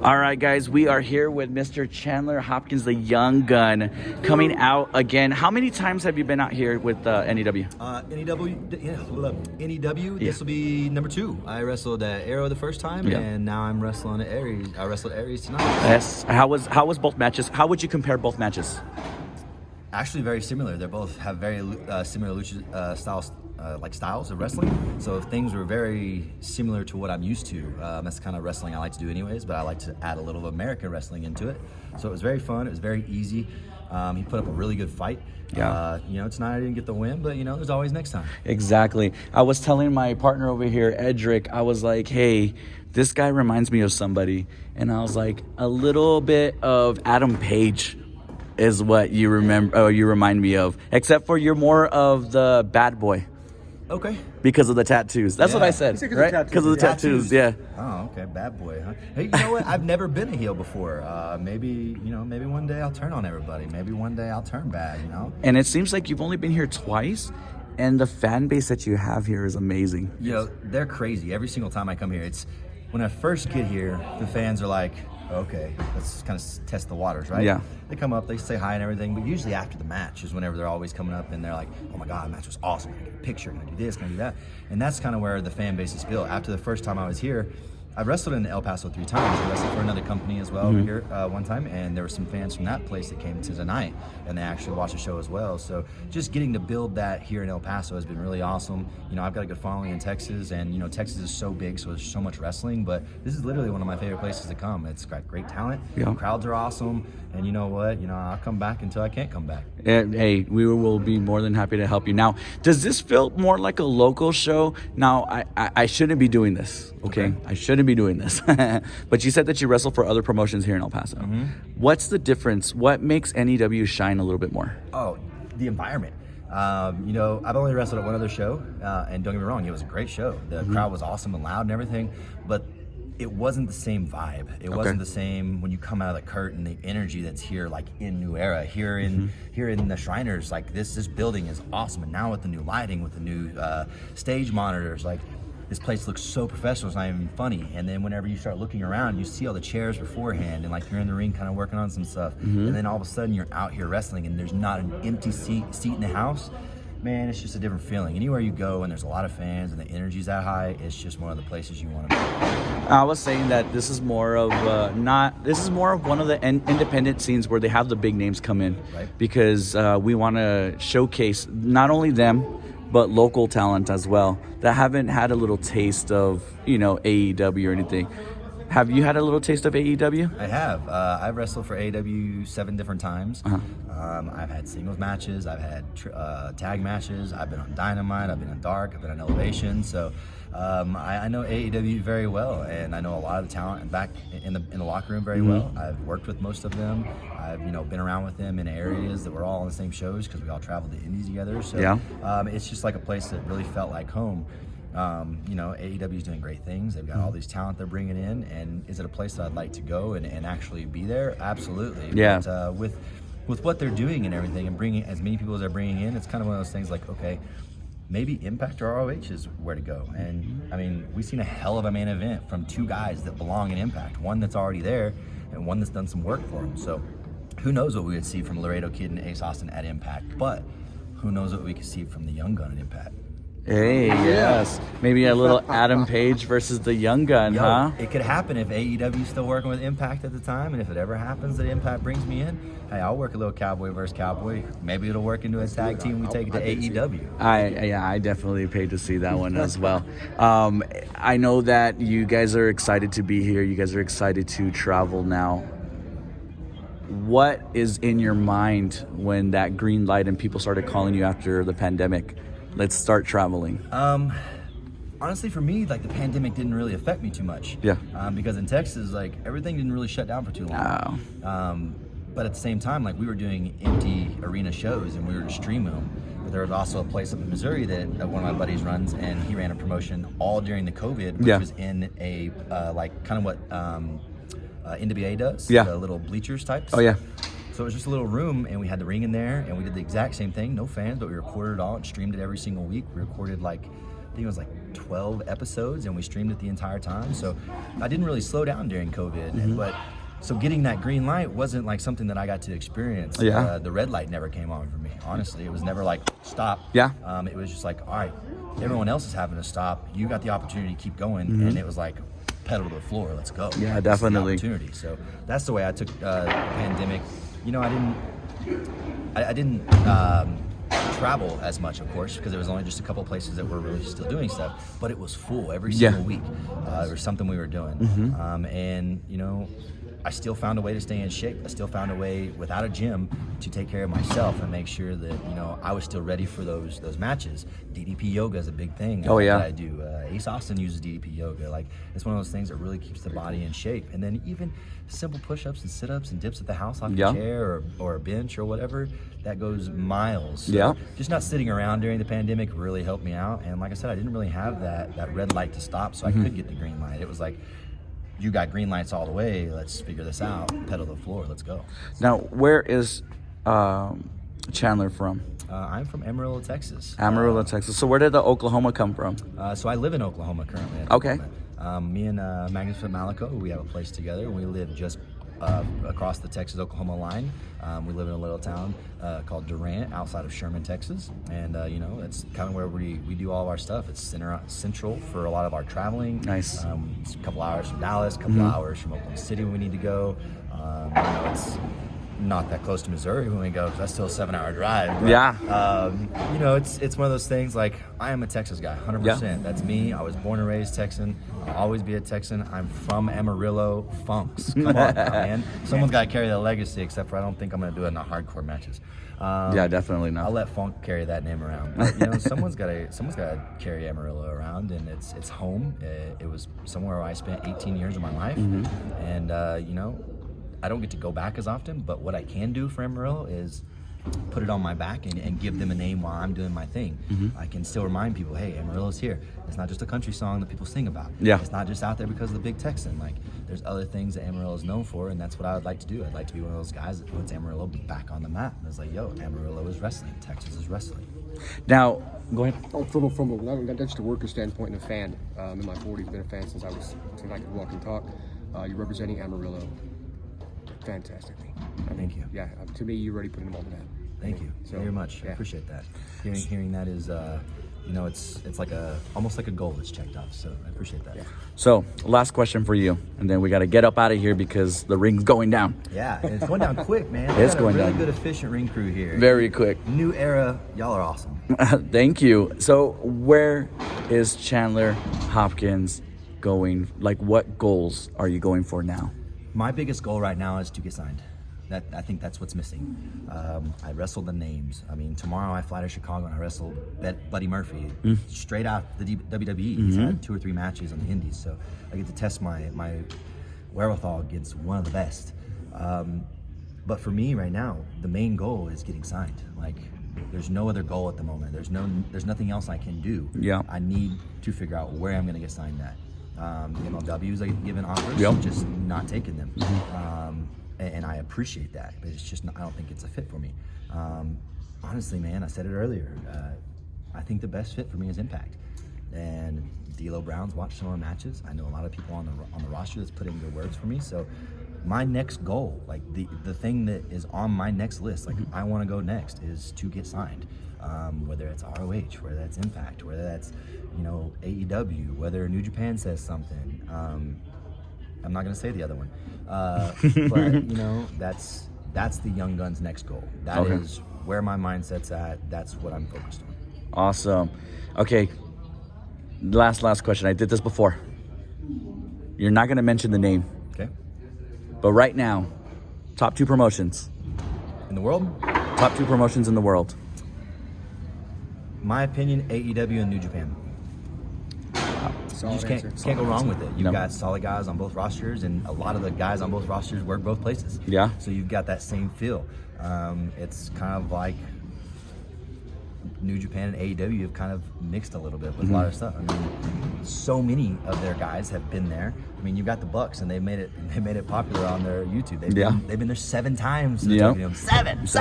All right, guys, we are here with Mr. Chandler Hopkins, the young gun, coming out again. How many times have you been out here with NEW? NEW, this will be number 2. I wrestled at Arrow the first time, and now I'm wrestling at Aries. I wrestled at Aries tonight. Yes. How was both matches? How would you compare both matches? Actually, very similar. They both have very similar lucha styles of wrestling. So things were very similar to what I'm used to. That's the kind of wrestling I like to do anyways, but I like to add a little American wrestling into it. So it was very fun. It was very easy. He put up a really good fight. Yeah. Tonight I didn't get the win, but there's always next time. Exactly. I was telling my partner over here, Edric, I was like, hey, this guy reminds me of somebody. And I was like, a little bit of Adam Page is what you remind me of, except for you're more of the bad boy. Okay. Because of the tattoos. That's what I said, right? Because of the tattoos, yeah. Oh, okay, bad boy, huh? Hey, you know what? I've never been a heel before. Maybe one day I'll turn on everybody. Maybe one day I'll turn bad, And it seems like you've only been here twice, and the fan base that you have here is amazing. They're crazy. Every single time I come here, when I first get here, the fans are like, okay, let's kind of test the waters, right? Yeah. They come up, they say hi and everything, but usually after the match is whenever they're always coming up and they're like, oh my God, the match was awesome. Can I get a picture? Can I do this? Can I do that? And that's kind of where the fan base is built. After the first time I was here, I wrestled in El Paso 3 times. I wrestled for another company as well over here one time, and there were some fans from that place that came to tonight, and they actually watched the show as well. So just getting to build that here in El Paso has been really awesome. I've got a good following in Texas, and Texas is so big, so there's so much wrestling, but this is literally one of my favorite places to come. It's got great talent, crowds are awesome, and you know what? I'll come back until I can't come back. Hey, we will be more than happy to help you. Now, does this feel more like a local show? Now, I shouldn't be doing this, okay? I shouldn't be doing this. But you said that you wrestle for other promotions here in El Paso. What's the difference? What makes NEW shine a little bit more? Oh, the environment. I've only wrestled at one other show, and don't get me wrong, it was a great show. The crowd was awesome and loud and everything, but it wasn't the same vibe. It wasn't the same when you come out of the curtain, the energy that's here, like in New Era, here in the Shriners, like this building is awesome. And now with the new lighting, with the new stage monitors, like this place looks so professional, it's not even funny. And then whenever you start looking around, you see all the chairs beforehand, and like you're in the ring kind of working on some stuff. And then all of a sudden you're out here wrestling and there's not an empty seat in the house. Man, it's just a different feeling. Anywhere you go and there's a lot of fans and the energy's that high, it's just one of the places you want to be. I was saying that this is more of one of the independent scenes where they have the big names come in, right? Because we want to showcase not only them, but local talent as well that haven't had a little taste of, AEW or anything. Have you had a little taste of AEW? I have. I've wrestled for AEW 7 different times. I've had singles matches. I've had tag matches. I've been on Dynamite. I've been on Dark. I've been on Elevation. So I know AEW very well, and I know a lot of the talent back in the locker room very well. I've worked with most of them. I've been around with them in areas that we're all on the same shows because we all traveled to indies together. So it's just like a place that really felt like home. AEW is doing great things. They've got all these talent they're bringing in, and is it a place that I'd like to go and actually be there? Absolutely. Yeah. But with what they're doing and everything, and bringing as many people as they're bringing in, it's kind of one of those things like, okay, maybe Impact or ROH is where to go. And I mean, we've seen a hell of a main event from 2 guys that belong in Impact, one that's already there and one that's done some work for them. So who knows what we would see from Laredo Kid and Ace Austin at Impact, but who knows what we could see from the Young Gun at Impact. Hey, yes. Maybe a little Adam Page versus the Young Gun, huh? It could happen if AEW is still working with Impact at the time, and if it ever happens that Impact brings me in, hey, I'll work a little Cowboy versus Cowboy. Maybe it'll work into a tag team. We take it to AEW. I definitely paid to see that one as well. I know that you guys are excited to be here. You guys are excited to travel now. What is in your mind when that green light and people started calling you after the pandemic? Let's start traveling. Honestly, for me, like the pandemic didn't really affect me too much. Yeah. Because in Texas, like everything didn't really shut down for too long. But at the same time, like we were doing empty arena shows and we were to stream them. But there was also a place up in Missouri that one of my buddies runs, and he ran a promotion all during the COVID, which was in a like kind of what NWA does. The little bleachers types. Oh yeah. So it was just a little room, and we had the ring in there, and we did the exact same thing. No fans, but we recorded it all and streamed it every single week. We recorded I think it was like 12 episodes, and we streamed it the entire time. So I didn't really slow down during COVID, but so getting that green light wasn't like something that I got to experience. Yeah. The red light never came on for me, honestly. It was never like, stop. Yeah. It was just like, all right, everyone else is having to stop. You got the opportunity to keep going. And it was like, pedal to the floor, let's go. Yeah, This is the definitely. opportunity. So that's the way I took the pandemic. You know, I didn't travel as much, of course, because there was only just a couple places that were really still doing stuff, but it was full every single week. There was something we were doing. And, you know, I still found a way to stay in shape. I still found a way without a gym to take care of myself and make sure that, you know, I was still ready for those matches. DDP yoga is a big thing that I do. Ace Austin uses DDP yoga. Like, it's one of those things that really keeps the body in shape. And then even simple push-ups and sit-ups and dips at the house off your chair or a bench or whatever, that goes miles. So just not sitting around during the pandemic really helped me out. And like I said, I didn't really have that red light to stop, so I could get the green light. It was like, you got green lights all the way, let's figure this out, pedal to the floor, let's go. Now, where is Chandler from? I'm from Amarillo, Texas. Amarillo, Texas. So where did the Oklahoma come from? So I live in Oklahoma currently. Okay. Me and Magnus Malico, we have a place together. We live just across the Texas-Oklahoma line. We live in a little town called Durant, outside of Sherman, Texas. And, you know, that's kind of where we do all of our stuff. It's central for a lot of our traveling. Nice. It's a couple hours from Dallas, a couple hours from Oklahoma City when we need to go. You know, it's not that close to Missouri when we go, 'cause that's still a 7-hour drive. But, you know, it's one of those things, like, I am a Texas guy, 100%. That's me. I was born and raised Texan. I'll always be a Texan. I'm from Amarillo Funks. Come on now, man. Someone's got to carry that legacy, except for I don't think I'm going to do it in the hardcore matches. Definitely not. I'll let Funk carry that name around. But, you know, someone's got to carry Amarillo around, and it's home. It was somewhere where I spent 18 years of my life, and you know, I don't get to go back as often, but what I can do for Amarillo is put it on my back and give them a name while I'm doing my thing. I can still remind people, hey, Amarillo's here. It's not just a country song that people sing about. It's not just out there because of the Big Texan. Like, there's other things that Amarillo is known for, and that's what I would like to do. I'd like to be one of those guys that puts Amarillo back on the map. And it's like, yo, Amarillo is wrestling. Texas is wrestling. Now, go ahead. Oh, from just a worker standpoint and a fan, in my 40s, been a fan since I could walk and talk. You're representing Amarillo fantastically. Thank you. Yeah, to me, you already put them on that. Thank you very much. I appreciate that. Hearing that is, you know, it's like almost like a goal that's checked off. So I appreciate that. So, last question for you, and then we got to get up out of here because the ring's going down. Yeah, and it's going down quick, man. It's going down. Really good, efficient ring crew here. Very quick. New era. Y'all are awesome. Thank you. So, where is Chandler Hopkins going? Like, what goals are you going for now? My biggest goal right now is to get signed. I think that's what's missing. I wrestled the names. I mean, tomorrow I fly to Chicago and I wrestle Buddy Murphy straight out the WWE. He's had 2 or 3 matches on the indies, so I get to test my wherewithal against one of the best. But for me right now, the main goal is getting signed. Like, there's no other goal at the moment. There's nothing else I can do. I need to figure out where I'm going to get signed at. MLWs are given offers, just not taking them. And I appreciate that, but it's just I don't think it's a fit for me. Honestly, man, I said it earlier. I think the best fit for me is Impact. And D'Lo Brown's watched some of the matches. I know a lot of people on the roster that's putting good words for me. So my next goal, like the thing that is on my next list, like I want to go next, is to get signed. Whether it's ROH, whether that's Impact, whether that's, you know, AEW, whether New Japan says something. I'm not going to say the other one. But, you know, that's the Young Guns' next goal. That is where my mindset's at. That's what I'm focused on. Awesome. Okay, last question. I did this before. You're not going to mention the name. Okay. But right now, top 2 promotions. In the world? Top 2 promotions in the world. My opinion, AEW and New Japan. You just can't go wrong with it. You've got solid guys on both rosters, and a lot of the guys on both rosters work both places. So you've got that same feel. It's kind of like New Japan and AEW have kind of mixed a little bit with a lot of stuff. I mean, so many of their guys have been there. I mean, you've got the Bucks, and they made it popular on their YouTube. They've been there 7 times. Seven. So,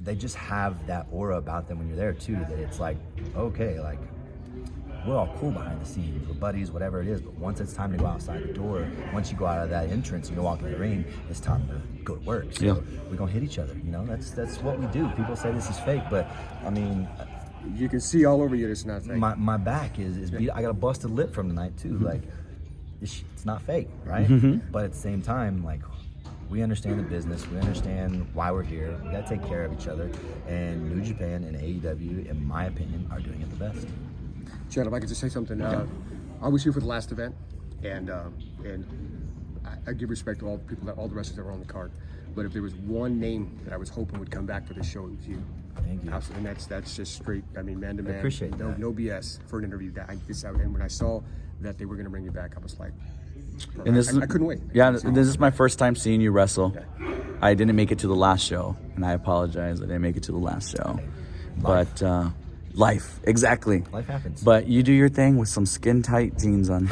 they just have that aura about them when you're there too, that it's like, okay, like we're all cool behind the scenes, we're buddies, whatever it is, but once it's time to go outside the door, once you go out of that entrance and you walk in the ring, it's time to go to work. So we're gonna hit each other, you know, that's what we do. People say this is fake, but I mean, you can see all over you it's not fake. My back is beat. I got a busted lip from tonight too. Like it's not fake, right? But at the same time, like, we understand the business. We understand why we're here. We got to take care of each other. And New Japan and AEW, in my opinion, are doing it the best. Chad, if I could just say something. I was here for the last event, and I give respect to all the people, all the wrestlers that were on the card. But if there was one name that I was hoping would come back for the show, it was you. Thank you. Absolutely. And that's just straight. I mean, man to man. I appreciate that. No BS for an interview. And when I saw that they were going to bring you back, I was like, and I couldn't wait. Yeah, this is my first time seeing you wrestle. I didn't make it to the last show, and I apologize. I didn't make it to the last show. Life. But life, exactly. Life happens. But you do your thing with some skin tight jeans on.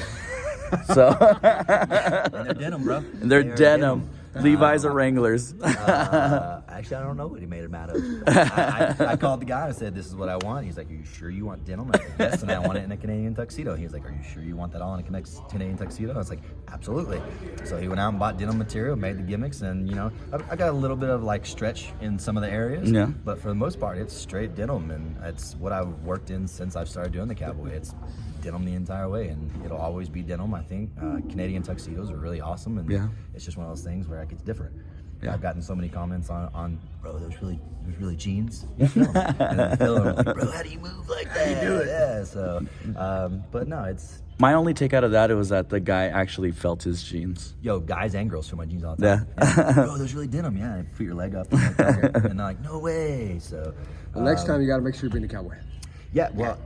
So and they're denim, bro. And they're denim. Levi's or Wranglers. Actually, I don't know what he made them out of. I called the guy and said, "This is what I want." He's like, "Are you sure you want denim?" I said, "Yes, and I want it in a Canadian tuxedo." He was like, "Are you sure you want that all in a Canadian tuxedo?" I was like, "Absolutely." So he went out and bought denim material, made the gimmicks, and you know, I got a little bit of like stretch in some of the areas. Yeah. But for the most part, it's straight denim, and it's what I've worked in since I've started doing the cowboy. It's denim the entire way, and it'll always be denim. I think Canadian tuxedos are really awesome, and it's just one of those things where it's different. Yeah. I've gotten so many comments on bro, there's really jeans. You feel 'em. And then I feel 'em, like, bro, how do you move like that? How do you do it? Yeah. So, but no, it's. My only take out of that was that the guy actually felt his jeans. Yo, guys and girls feel my jeans all the time. Yeah. Bro, there's really denim. Yeah, and put your leg up, and they're like, no way. So. Well, next time you got to make sure you bring the cowboy. Yeah. Well.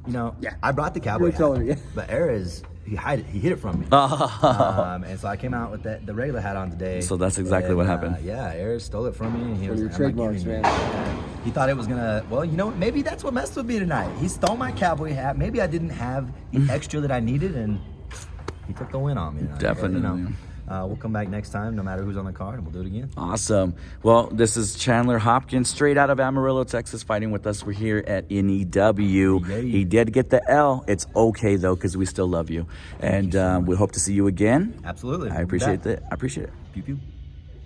You know, I brought the cowboy hat, but Erez, he hid it from me. And so I came out with the regular hat on today. So that's exactly what happened. Yeah, Erez stole it from me. And he was your trademarks, man. He thought it was gonna. Well, you know, maybe that's what messed with me tonight. He stole my cowboy hat. Maybe I didn't have the extra that I needed, and he took the win on me tonight. Definitely. But, you know, we'll come back next time, no matter who's on the card, and we'll do it again. Awesome. Well, this is Chandler Hopkins, straight out of Amarillo, Texas, fighting with us. We're here at NEW. He did get the L. It's okay, though, because we still love you. And we hope to see you again. Absolutely. I appreciate that. I appreciate it. Pew, pew.